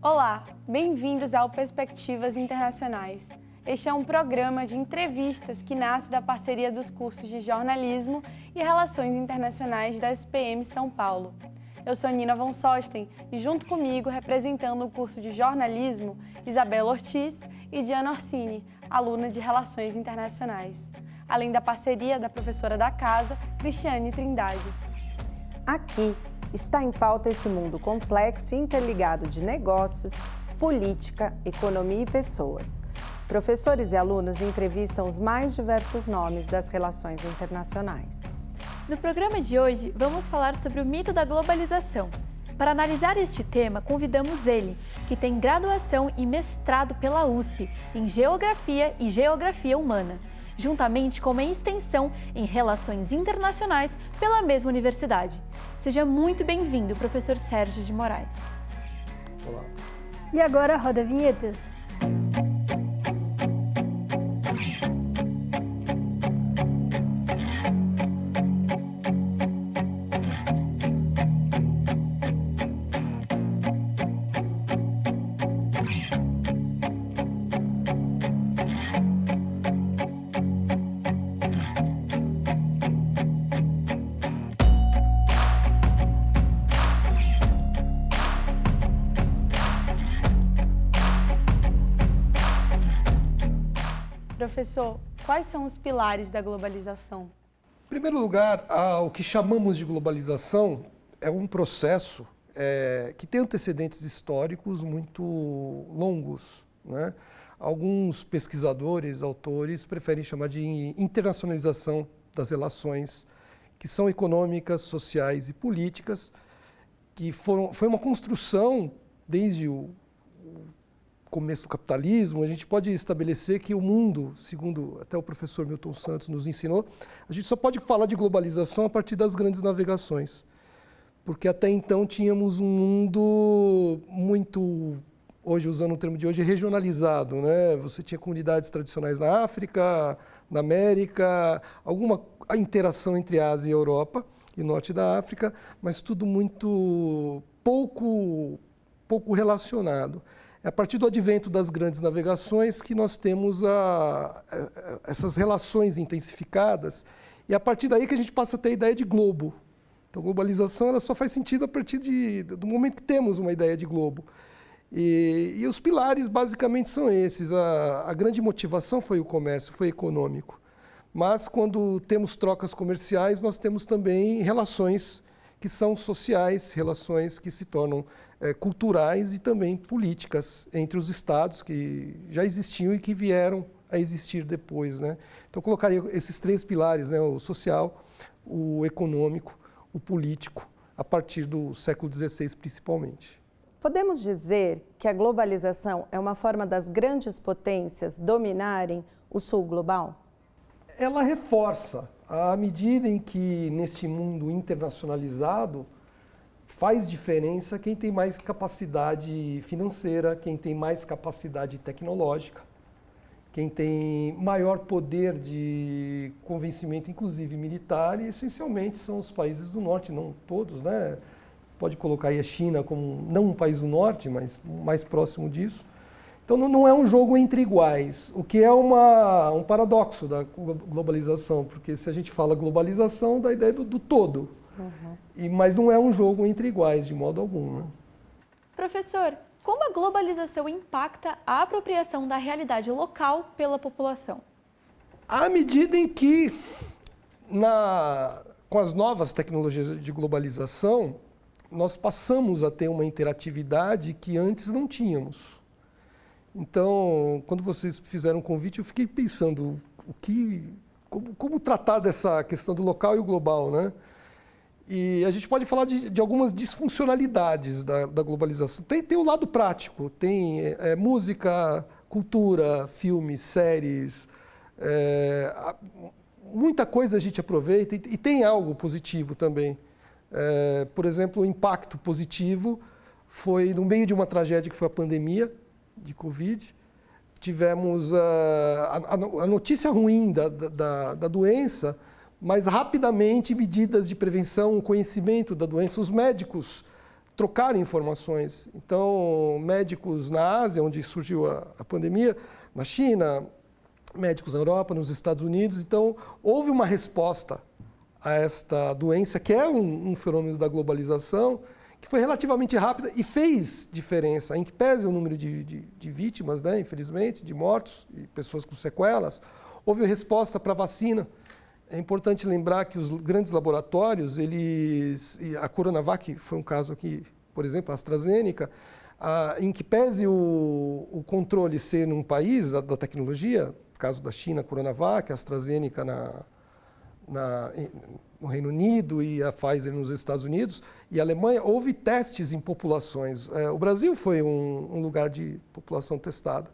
Olá, bem-vindos ao Perspectivas Internacionais. Este é um programa de entrevistas que nasce da parceria dos cursos de Jornalismo e Relações Internacionais da SPM São Paulo. Eu sou Nina von Sosten e junto comigo, representando o curso de Jornalismo, Isabela Ortiz e Diana Orsini, aluna de Relações Internacionais. Além da parceria da professora da casa, Cristiane Trindade. Aqui está em pauta esse mundo complexo e interligado de negócios, política, economia e pessoas. Professores e alunos entrevistam os mais diversos nomes das relações internacionais. No programa de hoje, vamos falar sobre o mito da globalização. Para analisar este tema, convidamos ele, que tem graduação e mestrado pela USP em Geografia e Geografia Humana, juntamente com uma extensão em Relações Internacionais pela mesma universidade. Seja muito bem-vindo, professor Sérgio de Moraes. Olá. E agora roda a vinheta. Professor, quais são os pilares da globalização? Em primeiro lugar, o que chamamos de globalização é um processo que tem antecedentes históricos muito longos, né? Alguns pesquisadores, autores, preferem chamar de internacionalização das relações que são econômicas, sociais e políticas, que foi uma construção desde o começo do capitalismo. A gente pode estabelecer que o mundo, segundo até o professor Milton Santos nos ensinou, a gente só pode falar de globalização a partir das grandes navegações, porque até então tínhamos um mundo muito, hoje usando o termo de hoje, regionalizado, né? Você tinha comunidades tradicionais na África, na América, alguma interação entre Ásia e Europa e Norte da África, mas tudo muito pouco relacionado. É a partir do advento das grandes navegações que nós temos essas relações intensificadas, e é a partir daí que a gente passa a ter a ideia de globo. Então, a globalização ela só faz sentido a partir do momento que temos uma ideia de globo. E os pilares basicamente são esses. A grande motivação foi o comércio, foi econômico. Mas quando temos trocas comerciais, nós temos também relações que são sociais, relações que se tornam culturais e também políticas entre os estados que já existiam e que vieram a existir depois, né? Então, eu colocaria esses três pilares, né? O social, o econômico, o político, a partir do século XVI principalmente. Podemos dizer que a globalização é uma forma das grandes potências dominarem o sul global? Ela reforça, à medida em que neste mundo internacionalizado faz diferença quem tem mais capacidade financeira, quem tem mais capacidade tecnológica, quem tem maior poder de convencimento, inclusive militar, e essencialmente são os países do norte, não todos, né? Pode colocar aí a China como não um país do norte, mas mais próximo disso. Então não é um jogo entre iguais, o que é um paradoxo da globalização, porque se a gente fala globalização, dá a ideia do todo. Uhum. Mas não é um jogo entre iguais, de modo algum, né? Professor, como a globalização impacta a apropriação da realidade local pela população? À medida em que, com as novas tecnologias de globalização, nós passamos a ter uma interatividade que antes não tínhamos. Então, quando vocês fizeram um convite, eu fiquei pensando como tratar dessa questão do local e o global, né? E a gente pode falar de algumas disfuncionalidades da globalização. Tem o lado prático, tem música, cultura, filmes, séries, muita coisa a gente aproveita e tem algo positivo também. Por exemplo, o impacto positivo foi no meio de uma tragédia que foi a pandemia de Covid. Tivemos a notícia ruim da doença, mas rapidamente medidas de prevenção, o conhecimento da doença. Os médicos trocarem informações. Então, médicos na Ásia, onde surgiu a pandemia, na China, médicos na Europa, nos Estados Unidos. Então, houve uma resposta a esta doença, que é um fenômeno da globalização, que foi relativamente rápida e fez diferença, em que pese o número de vítimas, né, infelizmente, de mortos e pessoas com sequelas. Houve resposta para a vacina. É importante lembrar que os grandes laboratórios, a Coronavac foi um caso aqui, por exemplo, a AstraZeneca, em que pese o controle ser num país da tecnologia, no caso da China, a Coronavac, a AstraZeneca no Reino Unido e a Pfizer nos Estados Unidos e a Alemanha, houve testes em populações. O Brasil foi um lugar de população testada.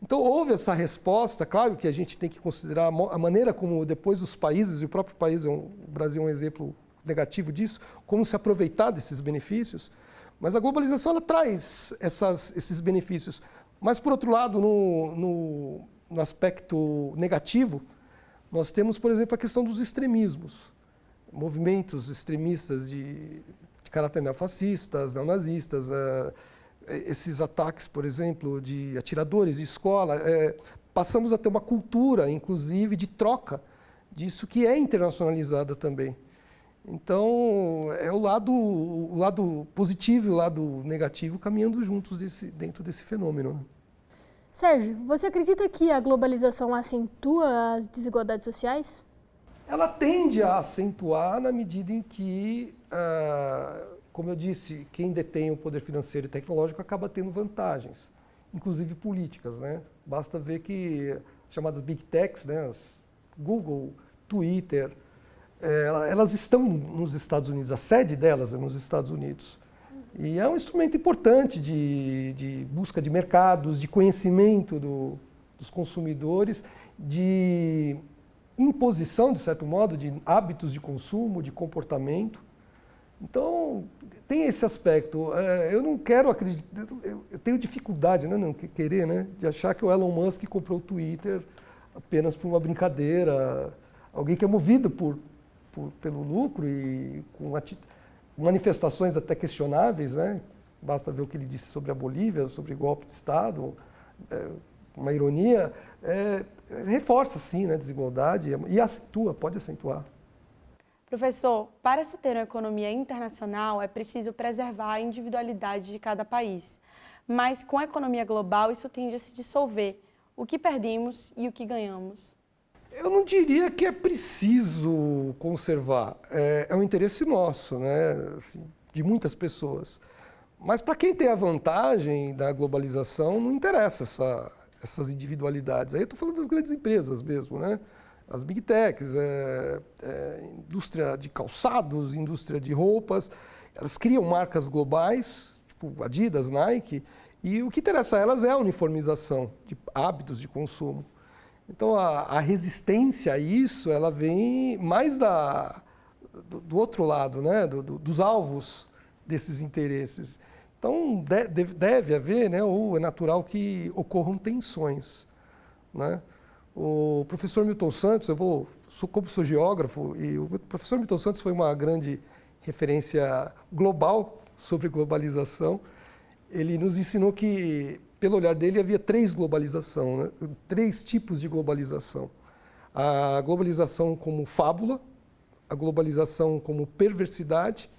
Então, houve essa resposta. Claro que a gente tem que considerar a maneira como depois os países, e o próprio país, o Brasil é um exemplo negativo disso, como se aproveitar desses benefícios. Mas a globalização ela traz esses benefícios. Mas, por outro lado, no aspecto negativo, nós temos, por exemplo, a questão dos extremismos. Movimentos extremistas de caráter neofascistas, neonazistas, esses ataques, por exemplo, de atiradores de escola, passamos a ter uma cultura, inclusive, de troca disso que é internacionalizada também. Então, é o lado positivo e o lado negativo caminhando juntos dentro desse fenômeno, né? Sérgio, você acredita que a globalização acentua as desigualdades sociais? Ela tende a acentuar na medida em que, como eu disse, quem detém o poder financeiro e tecnológico acaba tendo vantagens, inclusive políticas, né? Basta ver que as chamadas Big Techs, né, as Google, Twitter, elas estão nos Estados Unidos, a sede delas é nos Estados Unidos. E é um instrumento importante de busca de mercados, de conhecimento dos consumidores, de imposição, de certo modo, de hábitos de consumo, de comportamento. Então, tem esse aspecto. Eu não quero acreditar, eu tenho dificuldade, né, não querer, né, de achar que o Elon Musk comprou o Twitter apenas por uma brincadeira. Alguém que é movido pelo lucro e com manifestações até questionáveis, né? Basta ver o que ele disse sobre a Bolívia, sobre golpe de Estado, uma ironia, reforça, sim, né, a desigualdade e pode acentuar. Professor, para se ter uma economia internacional, é preciso preservar a individualidade de cada país. Mas com a economia global, isso tende a se dissolver. O que perdemos e o que ganhamos? Eu não diria que é preciso conservar. É um interesse nosso, né, assim, de muitas pessoas. Mas para quem tem a vantagem da globalização, não interessa essas individualidades. Aí eu estou falando das grandes empresas mesmo, né? As Big Techs, indústria de calçados, indústria de roupas, elas criam marcas globais, tipo Adidas, Nike, e o que interessa a elas é a uniformização de hábitos de consumo. Então, a resistência a isso, ela vem mais do outro lado, né? Dos alvos desses interesses. Então, deve haver, né? Ou é natural que ocorram tensões, né? O professor Milton Santos, como sou geógrafo, e o professor Milton Santos foi uma grande referência global sobre globalização. Ele nos ensinou que, pelo olhar dele, havia três tipos de globalização. A globalização como fábula, a globalização como perversidade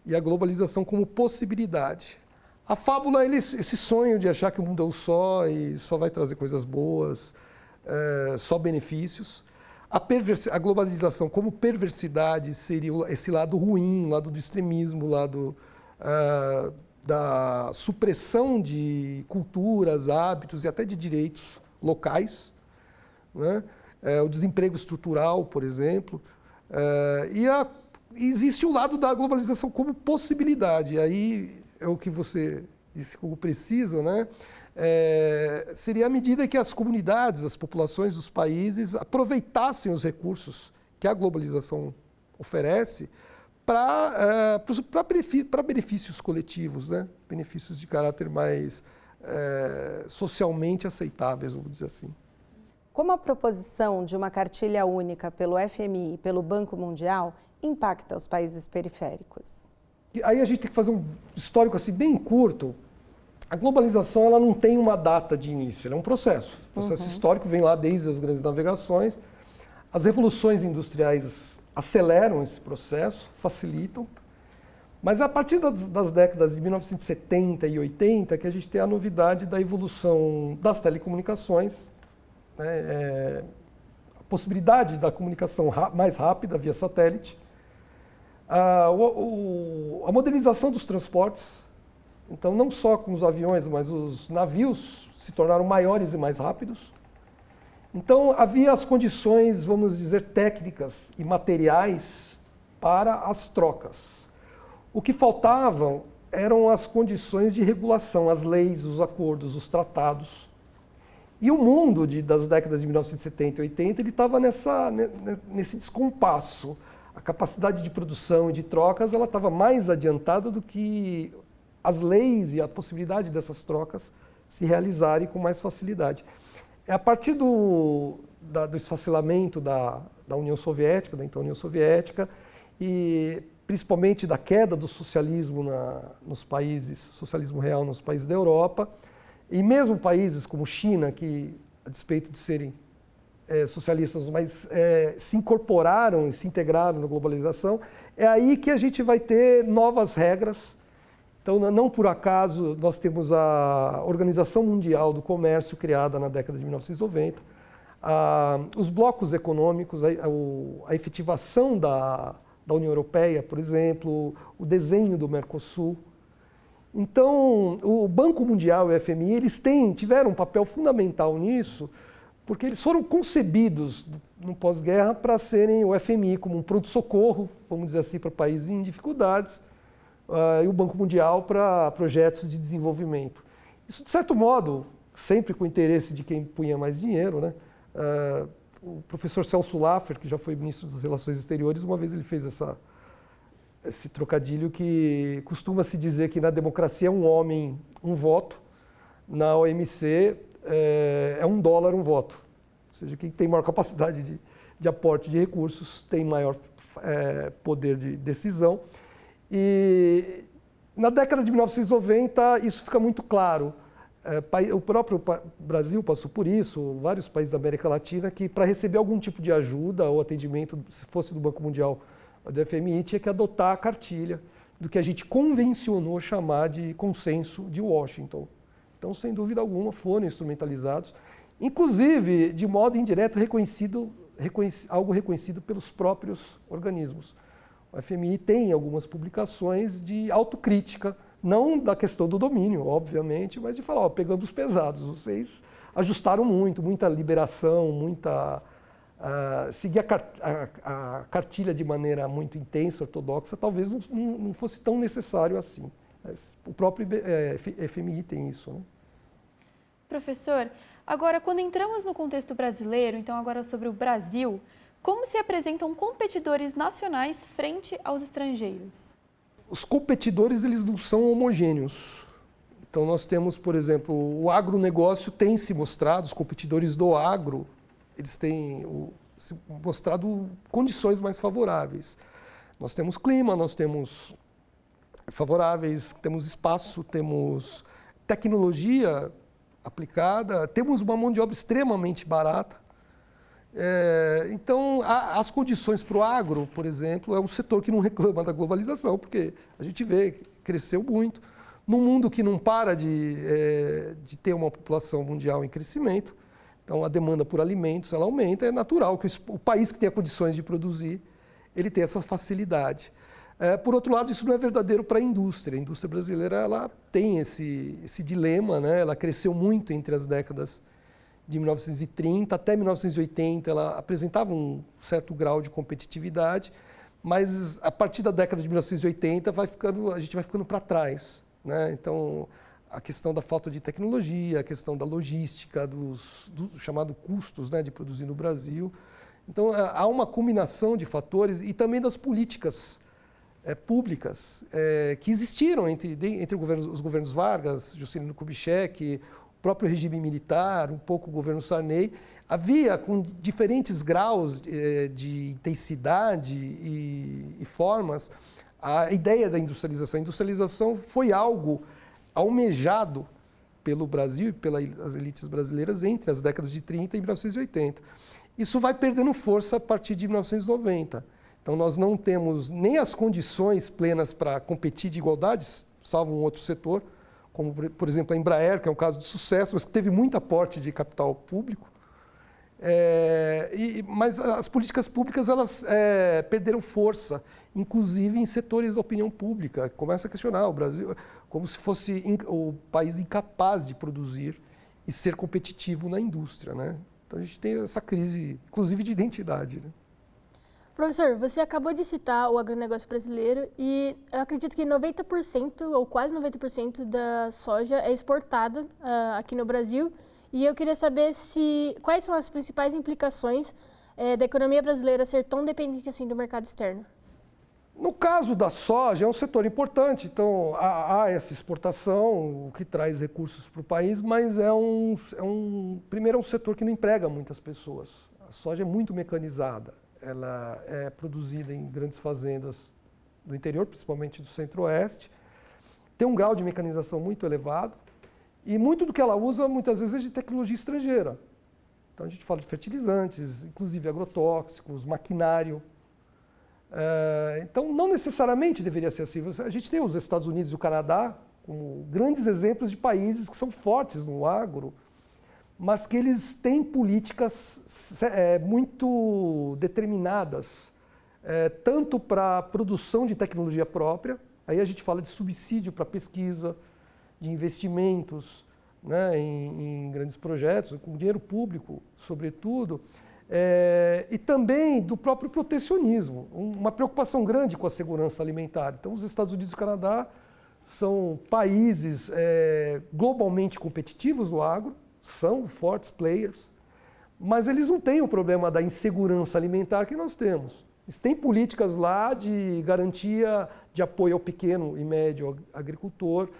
e a globalização como possibilidade. A fábula é esse sonho de achar que o mundo é um só e só vai trazer coisas boas, só benefícios. A globalização como perversidade seria esse lado ruim, o lado do extremismo, o lado da supressão de culturas, hábitos e até de direitos locais, né? O desemprego estrutural, por exemplo. Existe o lado da globalização como possibilidade. Aí é o que você disse como preciso, né? Seria à medida que as comunidades, as populações dos países aproveitassem os recursos que a globalização oferece para benefícios coletivos, né? Benefícios de caráter mais socialmente aceitáveis, vamos dizer assim. Como a proposição de uma cartilha única pelo FMI e pelo Banco Mundial impacta os países periféricos? aí a gente tem que fazer um histórico assim bem curto. A globalização ela não tem uma data de início, ela é um processo. O processo histórico vem lá desde as grandes navegações. As revoluções industriais aceleram esse processo, facilitam. Mas é a partir das décadas de 1970 e 80 que a gente tem a novidade da evolução das telecomunicações, né? A possibilidade da comunicação mais rápida via satélite, a modernização dos transportes. Então, não só com os aviões, mas os navios se tornaram maiores e mais rápidos. Então, havia as condições, vamos dizer, técnicas e materiais para as trocas. O que faltavam eram as condições de regulação, as leis, os acordos, os tratados. E o mundo das décadas de 1970 e 80 ele estava nesse descompasso. A capacidade de produção e de trocas ela estava mais adiantada do que as leis e a possibilidade dessas trocas se realizarem com mais facilidade. É a partir do esfacelamento da União Soviética, da então União Soviética, e principalmente da queda do socialismo nos países, socialismo real nos países da Europa, e mesmo países como China, que a despeito de serem socialistas, mas se incorporaram e se integraram na globalização, é aí que a gente vai ter novas regras. Então, não por acaso, nós temos a Organização Mundial do Comércio, criada na década de 1990, os blocos econômicos, a efetivação da União Europeia, por exemplo, o desenho do Mercosul. Então, o Banco Mundial e o FMI, eles tiveram um papel fundamental nisso, porque eles foram concebidos no pós-guerra para serem o FMI como um pronto-socorro, vamos dizer assim, para países em dificuldades, e o Banco Mundial para projetos de desenvolvimento. Isso, de certo modo, sempre com o interesse de quem punha mais dinheiro, né? O professor Celso Laffer, que já foi ministro das Relações Exteriores, uma vez ele fez esse trocadilho que costuma-se dizer que na democracia é um homem, um voto, na OMC é $1 um voto. Ou seja, quem tem maior capacidade de aporte de recursos tem maior poder de decisão. E na década de 1990 isso fica muito claro. O próprio Brasil passou por isso, vários países da América Latina, que para receber algum tipo de ajuda ou atendimento, se fosse do Banco Mundial ou do FMI, tinha que adotar a cartilha do que a gente convencionou chamar de consenso de Washington. Então, sem dúvida alguma, foram instrumentalizados, inclusive de modo indireto algo reconhecido pelos próprios organismos. O FMI tem algumas publicações de autocrítica, não da questão do domínio, obviamente, mas de falar, pegamos pesados, vocês ajustaram muito, muita liberação, seguir a cartilha de maneira muito intensa, ortodoxa, talvez não fosse tão necessário assim. Mas o próprio FMI tem isso, né? Professor, agora quando entramos no contexto brasileiro, então agora sobre o Brasil, como se apresentam competidores nacionais frente aos estrangeiros? Os competidores, eles não são homogêneos. Então, nós temos, por exemplo, o agronegócio tem se mostrado, os competidores do agro, eles têm se mostrado condições mais favoráveis. Nós temos clima, nós temos favoráveis, temos espaço, temos tecnologia aplicada, temos uma mão de obra extremamente barata. Então, as condições para o agro, por exemplo, é um setor que não reclama da globalização, porque a gente vê que cresceu muito. Num mundo que não para de ter uma população mundial em crescimento, então a demanda por alimentos ela aumenta, é natural que o país que tem condições de produzir, ele tem essa facilidade. Por outro lado, isso não é verdadeiro para a indústria. A indústria brasileira ela tem esse dilema, né? Ela cresceu muito entre as décadas de 1930 até 1980, ela apresentava um certo grau de competitividade, mas a partir da década de 1980 a gente vai ficando para trás, né? Então, a questão da falta de tecnologia, a questão da logística, dos chamados custos, né, de produzir no Brasil. Então, há uma combinação de fatores e também das políticas públicas que existiram entre os governos Vargas, Juscelino Kubitschek, o próprio regime militar, um pouco o governo Sarney. Havia, com diferentes graus de intensidade e formas, a ideia da industrialização. A industrialização foi algo almejado pelo Brasil e pelas elites brasileiras entre as décadas de 30 e 1980. Isso vai perdendo força a partir de 1990. Então, nós não temos nem as condições plenas para competir de igualdade, salvo um outro setor, como, por exemplo, a Embraer, que é um caso de sucesso, mas que teve muito aporte de capital público. Mas as políticas públicas elas perderam força, inclusive em setores da opinião pública. Começa a questionar o Brasil como se fosse o país incapaz de produzir e ser competitivo na indústria, né? Então a gente tem essa crise, inclusive de identidade, né? Professor, você acabou de citar o agronegócio brasileiro e eu acredito que 90% ou quase 90% da soja é exportada aqui no Brasil. E eu queria saber quais são as principais implicações da economia brasileira ser tão dependente assim do mercado externo. No caso da soja, é um setor importante, então há essa exportação, o que traz recursos para o país, mas primeiro é um setor que não emprega muitas pessoas. A soja é muito mecanizada, ela é produzida em grandes fazendas do interior, principalmente do centro-oeste, tem um grau de mecanização muito elevado, e muito do que ela usa, muitas vezes, é de tecnologia estrangeira. Então, a gente fala de fertilizantes, inclusive agrotóxicos, maquinário. Então, não necessariamente deveria ser assim. A gente tem os Estados Unidos e o Canadá como grandes exemplos de países que são fortes no agro, mas que eles têm políticas muito determinadas, tanto para a produção de tecnologia própria, aí a gente fala de subsídio para pesquisa, de investimentos, né, em grandes projetos, com dinheiro público, sobretudo, e também do próprio protecionismo, uma preocupação grande com a segurança alimentar. Então, os Estados Unidos e o Canadá são países globalmente competitivos no agro, são fortes players, mas eles não têm o problema da insegurança alimentar que nós temos. Eles têm políticas lá de garantia de apoio ao pequeno e médio agricultor.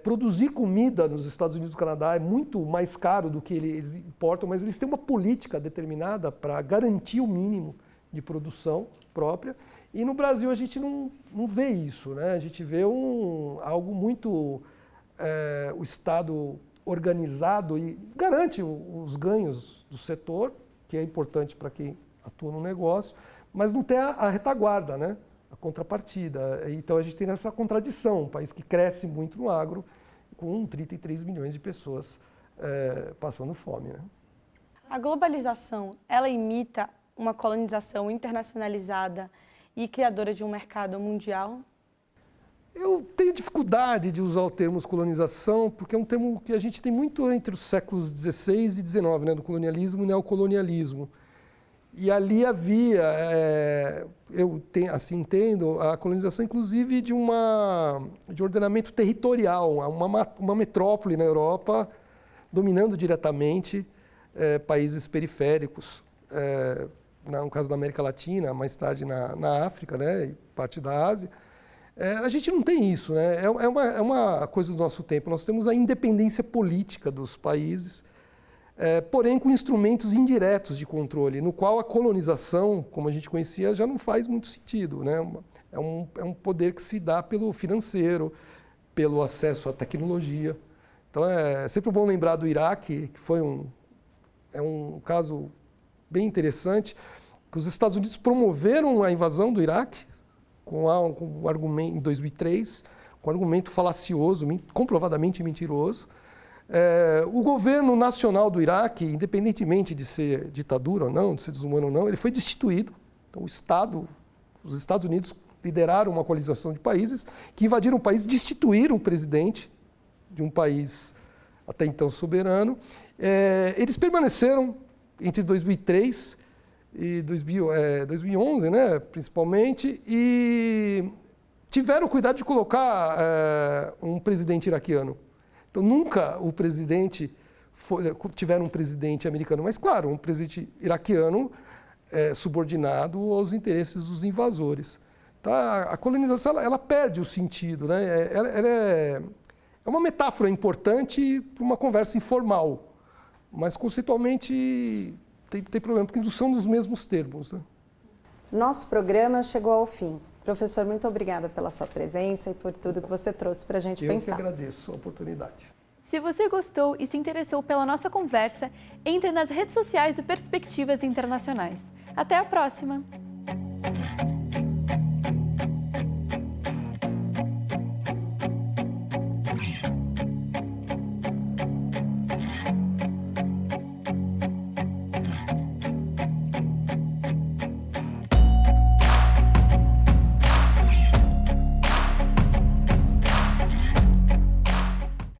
Produzir comida nos Estados Unidos e no Canadá é muito mais caro do que eles importam, mas eles têm uma política determinada para garantir o mínimo de produção própria. E no Brasil a gente não vê isso, né? A gente vê algo muito... o Estado organizado e garante os ganhos do setor, que é importante para quem atua no negócio, mas não tem a retaguarda, né? A contrapartida. Então a gente tem essa contradição, um país que cresce muito no agro, com 33 milhões de pessoas passando fome, né? A globalização, ela imita uma colonização internacionalizada e criadora de um mercado mundial? Eu tenho dificuldade de usar o termo colonização, porque é um termo que a gente tem muito entre os séculos XVI e XIX, né, do colonialismo e neocolonialismo. E ali havia, assim entendo, a colonização inclusive de ordenamento territorial, uma metrópole na Europa dominando diretamente países periféricos, no caso da América Latina, mais tarde na África, né, e parte da Ásia. A gente não tem isso, né? É uma coisa do nosso tempo. Nós temos a independência política dos países, porém com instrumentos indiretos de controle, no qual a colonização, como a gente conhecia, já não faz muito sentido, né? É um poder que se dá pelo financeiro, pelo acesso à tecnologia. Então é sempre bom lembrar do Iraque, que foi um caso bem interessante, que os Estados Unidos promoveram a invasão do Iraque, com um argumento, em 2003, com um argumento falacioso, comprovadamente mentiroso. O governo nacional do Iraque, independentemente de ser ditadura ou não, de ser desumano ou não, ele foi destituído. Então, os Estados Unidos lideraram uma coalização de países que invadiram o país, destituíram o presidente de um país até então soberano. Eles permaneceram entre 2003 e 2011, né, principalmente, e tiveram cuidado de colocar um presidente iraquiano. Então, nunca tiveram um presidente americano, mas, claro, um presidente iraquiano subordinado aos interesses dos invasores. Então, a colonização ela perde o sentido, né? Ela é uma metáfora importante para uma conversa informal, mas, conceitualmente, tem problema, porque não são dos mesmos termos, né? Nosso programa chegou ao fim. Professor, muito obrigada pela sua presença e por tudo que você trouxe para a gente pensar. Eu que agradeço a oportunidade. Se você gostou e se interessou pela nossa conversa, entre nas redes sociais do Perspectivas Internacionais. Até a próxima!